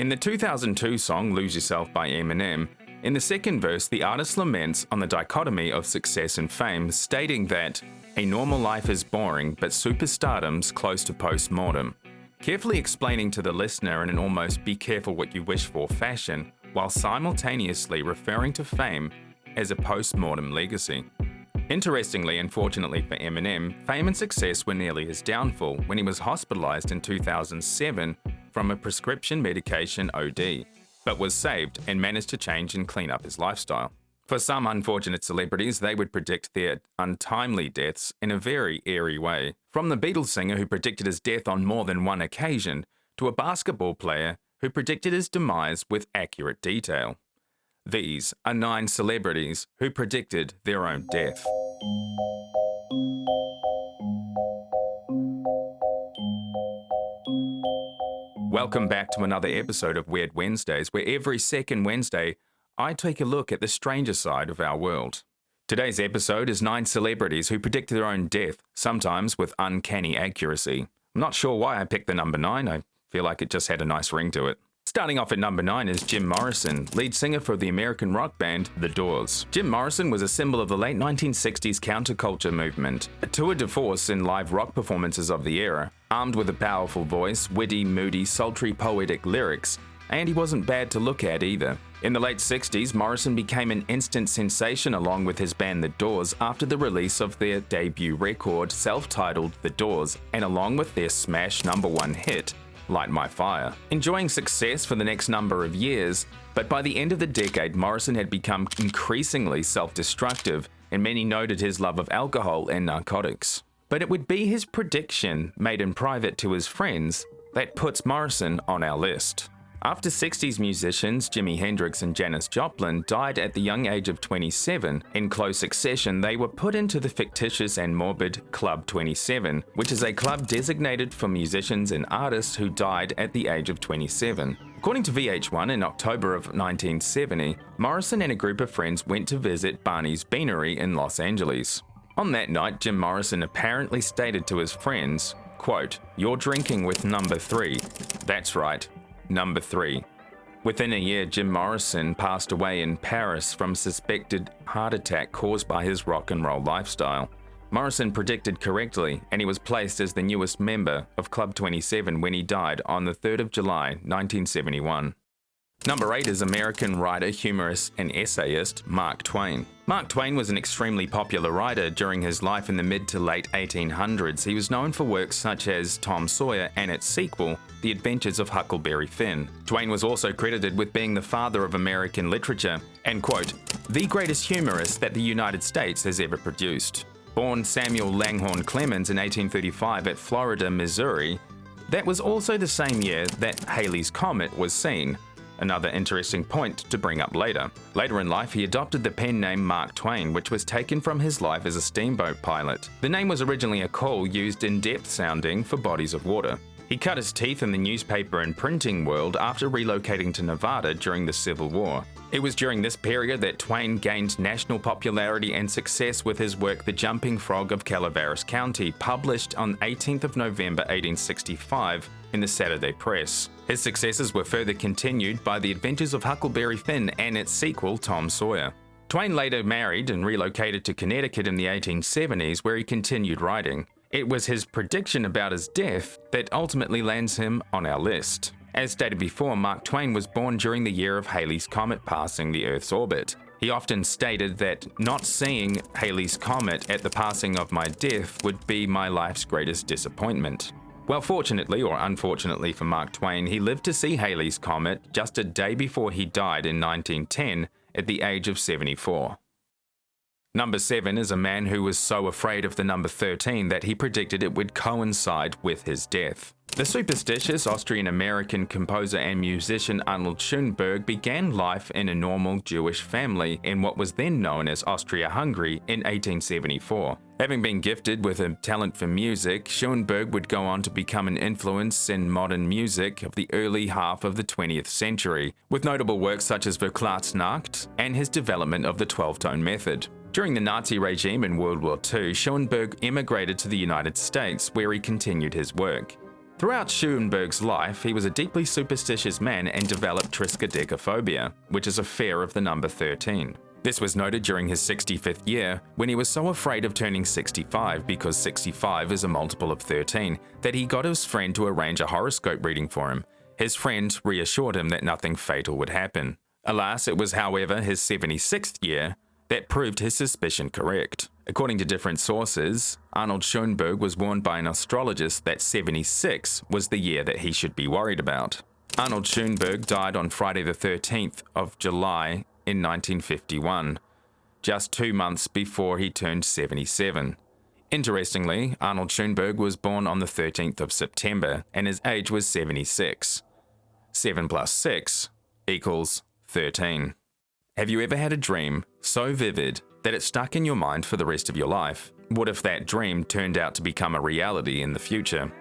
In the 2002 song Lose Yourself by Eminem, in the second verse, the artist laments on the dichotomy of success and fame, stating that a normal life is boring, but superstardom's close to post-mortem, carefully explaining to the listener in an almost be careful what you wish for fashion, while simultaneously referring to fame as a post-mortem legacy. Interestingly and fortunately for Eminem, fame and success were nearly his downfall when he was hospitalized in 2007 from a prescription medication OD, but was saved and managed to change and clean up his lifestyle. For some unfortunate celebrities, they would predict their untimely deaths in a very eerie way. From the Beatles singer who predicted his death on more than one occasion, to a basketball player who predicted his demise with accurate detail. These are 9 celebrities who predicted their own death. Welcome back to another episode of Weird Wednesdays, where every second Wednesday, I take a look at the stranger side of our world. Today's episode is 9 celebrities who predict their own death, sometimes with uncanny accuracy. I'm not sure why I picked the number 9, I feel like it just had a nice ring to it. Starting off at number 9 is Jim Morrison, lead singer for the American rock band The Doors. Jim Morrison was a symbol of the late 1960s counterculture movement, a tour de force in live rock performances of the era, armed with a powerful voice, witty, moody, sultry, poetic lyrics, and he wasn't bad to look at either. In the late 60s, Morrison became an instant sensation along with his band The Doors after the release of their debut record, self-titled The Doors, and along with their smash #1 hit, Light My Fire. Enjoying success for the next number of years, but by the end of the decade, Morrison had become increasingly self-destructive, and many noted his love of alcohol and narcotics. But it would be his prediction, made in private to his friends, that puts Morrison on our list. After 60s musicians Jimi Hendrix and Janis Joplin died at the young age of 27, in close succession they were put into the fictitious and morbid Club 27, which is a club designated for musicians and artists who died at the age of 27. According to VH1, in October of 1970, Morrison and a group of friends went to visit Barney's Beanery in Los Angeles. On that night, Jim Morrison apparently stated to his friends, quote, "You're drinking with number 3. That's right. Number 3. Within a year, Jim Morrison passed away in Paris from suspected heart attack caused by his rock and roll lifestyle. Morrison predicted correctly, and he was placed as the newest member of Club 27 when he died on the 3rd of July, 1971. Number 8 is American writer, humorist, and essayist Mark Twain. Mark Twain was an extremely popular writer during his life in the mid to late 1800s. He was known for works such as Tom Sawyer and its sequel, The Adventures of Huckleberry Finn. Twain was also credited with being the father of American literature and, quote, "the greatest humorist that the United States has ever produced." Born Samuel Langhorne Clemens in 1835 at Florida, Missouri, that was also the same year that Halley's Comet was seen. Another interesting point to bring up later. Later in life, he adopted the pen name Mark Twain, which was taken from his life as a steamboat pilot. The name was originally a call used in depth sounding for bodies of water. He cut his teeth in the newspaper and printing world after relocating to Nevada during the Civil War. It was during this period that Twain gained national popularity and success with his work The Jumping Frog of Calaveras County, published on 18th of November 1865 in the Saturday Press. His successes were further continued by The Adventures of Huckleberry Finn and its sequel, Tom Sawyer. Twain later married and relocated to Connecticut in the 1870s, where he continued writing. It was his prediction about his death that ultimately lands him on our list. As stated before, Mark Twain was born during the year of Halley's Comet passing the Earth's orbit. He often stated that not seeing Halley's Comet at the passing of my death would be my life's greatest disappointment. Well, fortunately or unfortunately for Mark Twain, he lived to see Halley's Comet just a day before he died in 1910 at the age of 74. Number 7 is a man who was so afraid of the number 13 that he predicted it would coincide with his death. The superstitious Austrian-American composer and musician Arnold Schoenberg began life in a normal Jewish family in what was then known as Austria-Hungary in 1874. Having been gifted with a talent for music, Schoenberg would go on to become an influence in modern music of the early half of the 20th century, with notable works such as Verklarznacht and his development of the 12-tone method. During the Nazi regime in World War II, Schoenberg emigrated to the United States, where he continued his work. Throughout Schoenberg's life, he was a deeply superstitious man and developed triskaidekaphobia, which is a fear of the number 13. This was noted during his 65th year, when he was so afraid of turning 65 because 65 is a multiple of 13, that he got his friend to arrange a horoscope reading for him. His friend reassured him that nothing fatal would happen. Alas, it was, however, his 76th year that proved his suspicion correct. According to different sources, Arnold Schoenberg was warned by an astrologist that 76 was the year that he should be worried about. Arnold Schoenberg died on Friday the 13th of July in 1951, just 2 months before he turned 77. Interestingly, Arnold Schoenberg was born on the 13th of September and his age was 76. 7 plus 6 equals 13. Have you ever had a dream so vivid that it stuck in your mind for the rest of your life? What if that dream turned out to become a reality in the future?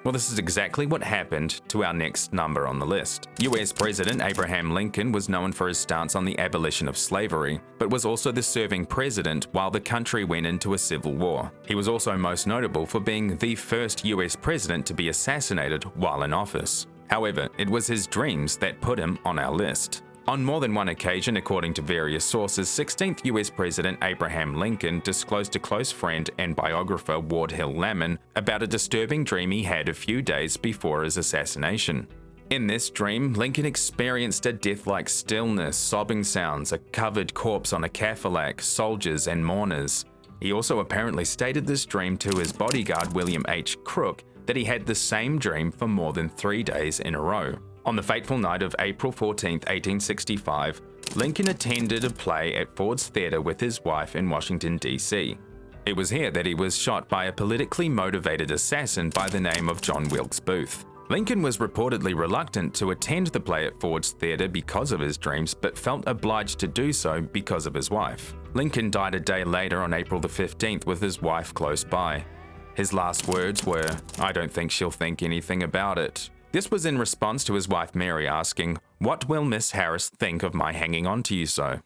Well, this is exactly what happened to our next number on the list. US President Abraham Lincoln was known for his stance on the abolition of slavery, but was also the serving president while the country went into a civil war. He was also most notable for being the first US president to be assassinated while in office. However, it was his dreams that put him on our list. On more than one occasion, according to various sources, 16th US President Abraham Lincoln disclosed to close friend and biographer Ward Hill Lamon about a disturbing dream he had a few days before his assassination. In this dream, Lincoln experienced a death-like stillness, sobbing sounds, a covered corpse on a cafalak, soldiers and mourners. He also apparently stated this dream to his bodyguard William H. Crook that he had the same dream for more than 3 days in a row. On the fateful night of April 14, 1865, Lincoln attended a play at Ford's Theatre with his wife in Washington, D.C. It was here that he was shot by a politically motivated assassin by the name of John Wilkes Booth. Lincoln was reportedly reluctant to attend the play at Ford's Theatre because of his dreams, but felt obliged to do so because of his wife. Lincoln died a day later on April the 15th with his wife close by. His last words were, "I don't think she'll think anything about it." This was in response to his wife Mary asking, "What will Miss Harris think of my hanging on to you so?"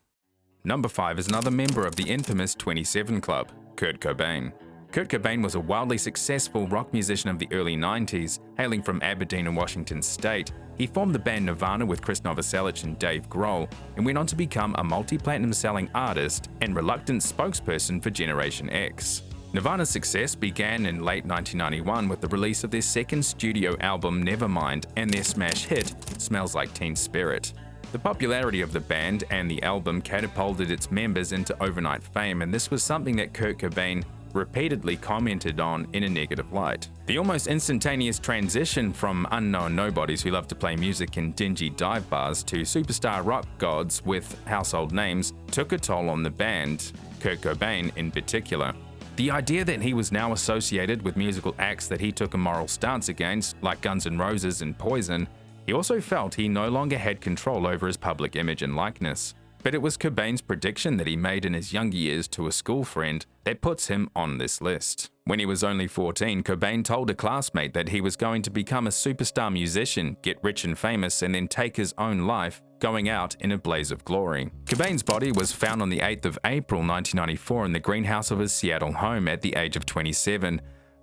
Number 5 is another member of the infamous 27 Club, Kurt Cobain. Kurt Cobain was a wildly successful rock musician of the early 90s, hailing from Aberdeen in Washington state. He formed the band Nirvana with Chris Novoselic and Dave Grohl, and went on to become a multi-platinum selling artist and reluctant spokesperson for Generation X. Nirvana's success began in late 1991 with the release of their second studio album Nevermind and their smash hit Smells Like Teen Spirit. The popularity of the band and the album catapulted its members into overnight fame, and this was something that Kurt Cobain repeatedly commented on in a negative light. The almost instantaneous transition from unknown nobodies who love to play music in dingy dive bars to superstar rock gods with household names took a toll on the band, Kurt Cobain in particular. The idea that he was now associated with musical acts that he took a moral stance against, like Guns N' Roses and Poison, he also felt he no longer had control over his public image and likeness. But it was Cobain's prediction that he made in his younger years to a school friend that puts him on this list. When he was only 14, Cobain told a classmate that he was going to become a superstar musician, get rich and famous, and then take his own life, going out in a blaze of glory. Cobain's body was found on the 8th of April 1994 in the greenhouse of his Seattle home at the age of 27.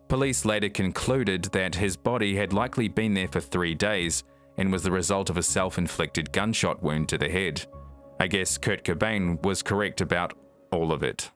Police later concluded that his body had likely been there for 3 days and was the result of a self-inflicted gunshot wound to the head. I guess Kurt Cobain was correct about all of it.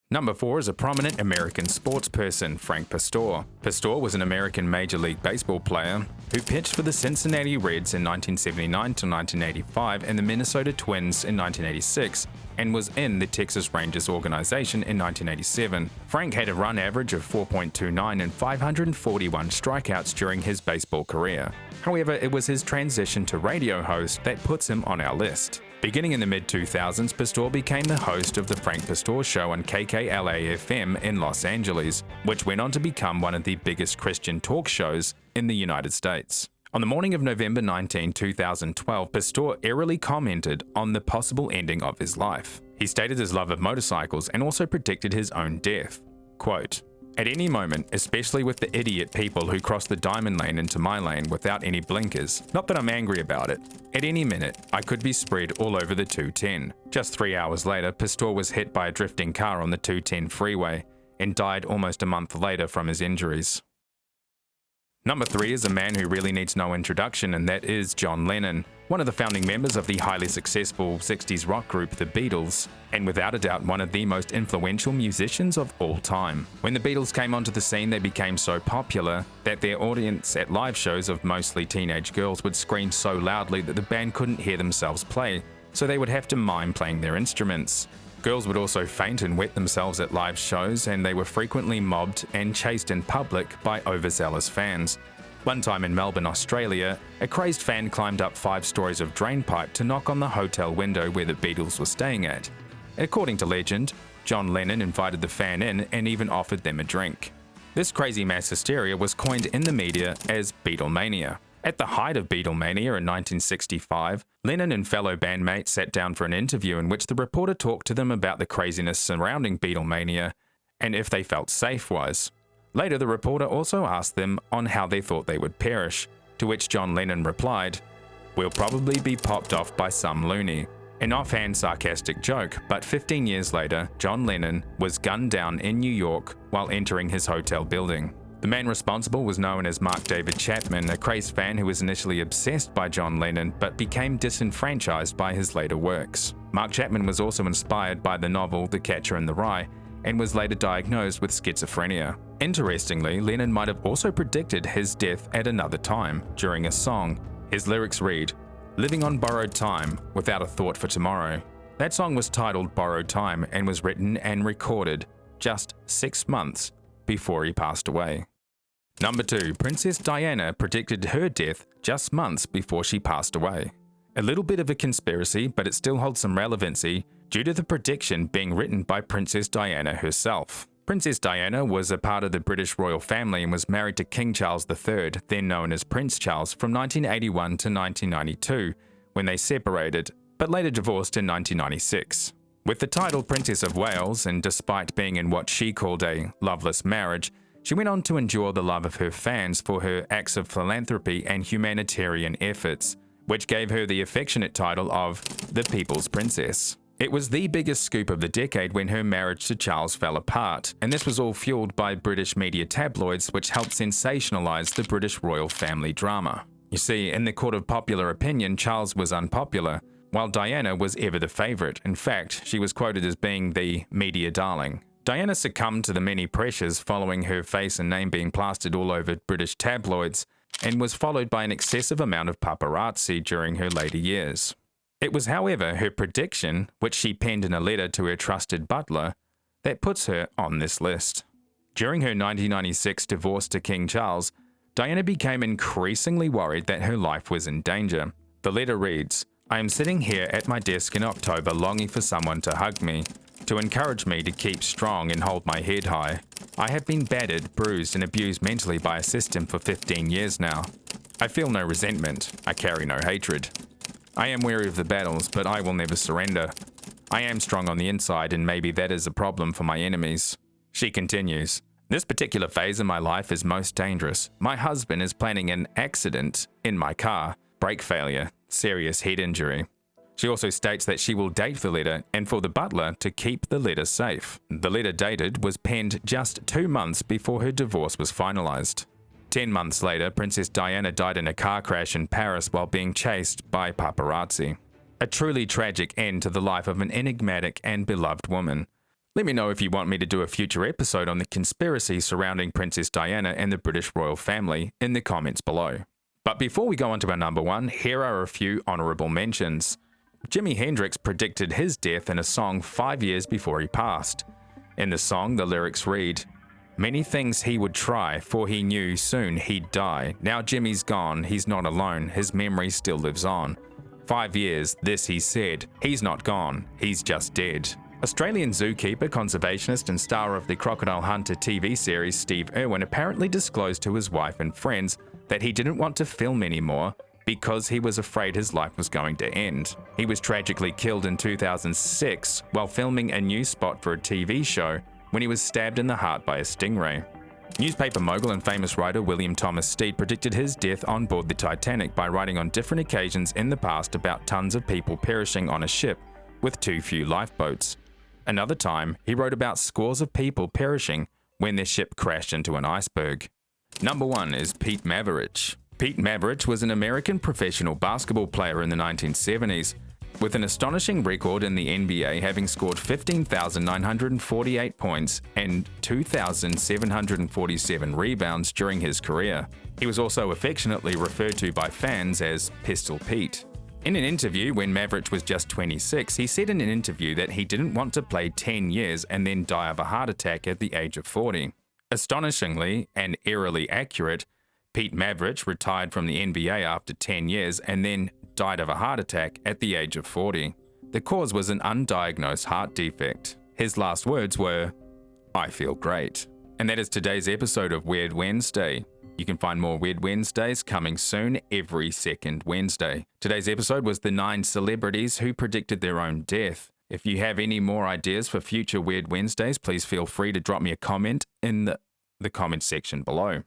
Number 4 is a prominent American sports person, Frank Pastore. Pastore was an American Major League Baseball player who pitched for the Cincinnati Reds in 1979 to 1985 and the Minnesota Twins in 1986, and was in the Texas Rangers organization in 1987. Frank had a run average of 4.29 and 541 strikeouts during his baseball career. However, it was his transition to radio host that puts him on our list. Beginning in the mid-2000s, Pastore became the host of the Frank Pastore Show on KKLA-FM in Los Angeles, which went on to become one of the biggest Christian talk shows in the United States. On the morning of November 19, 2012, Pastore eerily commented on the possible ending of his life. He stated his love of motorcycles and also predicted his own death. Quote, "At any moment, especially with the idiot people who cross the diamond lane into my lane without any blinkers, not that I'm angry about it, at any minute, I could be spread all over the 210. Just 3 hours later, Pastore was hit by a drifting car on the 210 freeway and died almost a month later from his injuries. Number 3 is a man who really needs no introduction, and that is John Lennon, one of the founding members of the highly successful 60s rock group The Beatles, and without a doubt one of the most influential musicians of all time. When the Beatles came onto the scene, they became so popular that their audience at live shows of mostly teenage girls would scream so loudly that the band couldn't hear themselves play, so they would have to mime playing their instruments. Girls would also faint and wet themselves at live shows, and they were frequently mobbed and chased in public by overzealous fans. One time in Melbourne, Australia, a crazed fan climbed up 5 stories of drainpipe to knock on the hotel window where the Beatles were staying at. According to legend, John Lennon invited the fan in and even offered them a drink. This crazy mass hysteria was coined in the media as Beatlemania. At the height of Beatlemania in 1965, Lennon and fellow bandmates sat down for an interview in which the reporter talked to them about the craziness surrounding Beatlemania and if they felt safe was. Later, the reporter also asked them on how they thought they would perish, to which John Lennon replied, "We'll probably be popped off by some loony." An offhand sarcastic joke, but 15 years later, John Lennon was gunned down in New York while entering his hotel building. The man responsible was known as Mark David Chapman, a crazed fan who was initially obsessed by John Lennon but became disenfranchised by his later works. Mark Chapman was also inspired by the novel The Catcher in the Rye and was later diagnosed with schizophrenia. Interestingly, Lennon might have also predicted his death at another time, during a song. His lyrics read, "Living on borrowed time, without a thought for tomorrow." That song was titled Borrowed Time and was written and recorded just 6 months before he passed away. Number 2, Princess Diana predicted her death just months before she passed away. A little bit of a conspiracy, but it still holds some relevancy due to the prediction being written by Princess Diana herself. Princess Diana was a part of the British royal family and was married to King Charles III, then known as Prince Charles, from 1981 to 1992, when they separated, but later divorced in 1996. With the title Princess of Wales, and despite being in what she called a loveless marriage, she went on to endure the love of her fans for her acts of philanthropy and humanitarian efforts, which gave her the affectionate title of the People's Princess. It was the biggest scoop of the decade when her marriage to Charles fell apart, and this was all fueled by British media tabloids which helped sensationalise the British royal family drama. You see, in the court of popular opinion, Charles was unpopular, while Diana was ever the favourite. In fact, she was quoted as being the media darling. Diana succumbed to the many pressures following her face and name being plastered all over British tabloids, and was followed by an excessive amount of paparazzi during her later years. It was, however, her prediction, which she penned in a letter to her trusted butler, that puts her on this list. During her 1996 divorce to King Charles, Diana became increasingly worried that her life was in danger. The letter reads, "I am sitting here at my desk in October longing for someone to hug me, to encourage me to keep strong and hold my head high. I have been battered, bruised and abused mentally by a system for 15 years now. I feel no resentment. I carry no hatred. I am weary of the battles, but I will never surrender. I am strong on the inside, and maybe that is a problem for my enemies." She continues, "This particular phase of my life is most dangerous. My husband is planning an accident in my car, brake failure, serious head injury." She also states that she will date the letter and for the butler to keep the letter safe. The letter dated was penned just 2 months before her divorce was finalized. 10 months later, Princess Diana died in a car crash in Paris while being chased by paparazzi. A truly tragic end to the life of an enigmatic and beloved woman. Let me know if you want me to do a future episode on the conspiracy surrounding Princess Diana and the British royal family in the comments below. But before we go on to our number 1, here are a few honourable mentions. Jimi Hendrix predicted his death in a song 5 years before he passed. In the song, the lyrics read, "Many things he would try, for he knew soon he'd die. Now Jimmy's gone, he's not alone, his memory still lives on. 5 years, this he said, he's not gone, he's just dead." Australian zookeeper, conservationist and star of the Crocodile Hunter TV series Steve Irwin apparently disclosed to his wife and friends that he didn't want to film anymore because he was afraid his life was going to end. He was tragically killed in 2006 while filming a news spot for a TV show when he was stabbed in the heart by a stingray. Newspaper mogul and famous writer William Thomas Steed predicted his death on board the Titanic by writing on different occasions in the past about tons of people perishing on a ship with too few lifeboats. Another time, he wrote about scores of people perishing when their ship crashed into an iceberg. Number 1 is Pete Mavarich. Pete Mavarich was an American professional basketball player in the 1970s, with an astonishing record in the NBA, having scored 15,948 points and 2,747 rebounds during his career. He was also affectionately referred to by fans as Pistol Pete. In an interview when Mavarich was just 26, he said in an interview that he didn't want to play 10 years and then die of a heart attack at the age of 40. Astonishingly and eerily accurate, Pete Mavarich retired from the NBA after 10 years and then died of a heart attack at the age of 40. The cause was an undiagnosed heart defect. His last words were, "I feel great." And that is today's episode of Weird Wednesday. You can find more Weird Wednesdays coming soon every second Wednesday. Today's episode was the 9 celebrities who predicted their own death. If you have any more ideas for future Weird Wednesdays, please feel free to drop me a comment in the comment section below.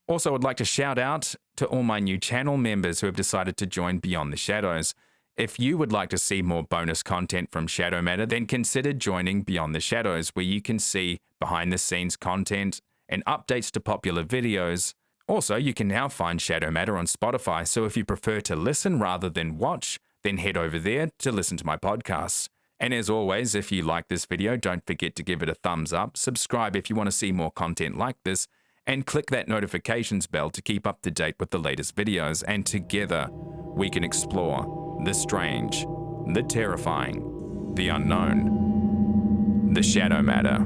Also, I'd like to shout out to all my new channel members who have decided to join Beyond the Shadows. If you would like to see more bonus content from Shadow Matter, then consider joining Beyond the Shadows, where you can see behind-the-scenes content and updates to popular videos. Also, you can now find Shadow Matter on Spotify, so if you prefer to listen rather than watch, then head over there to listen to my podcasts. And as always, if you like this video, don't forget to give it a thumbs up, subscribe if you want to see more content like this, and click that notifications bell to keep up to date with the latest videos, and together we can explore the strange, the terrifying, the unknown, the Shadow Matter.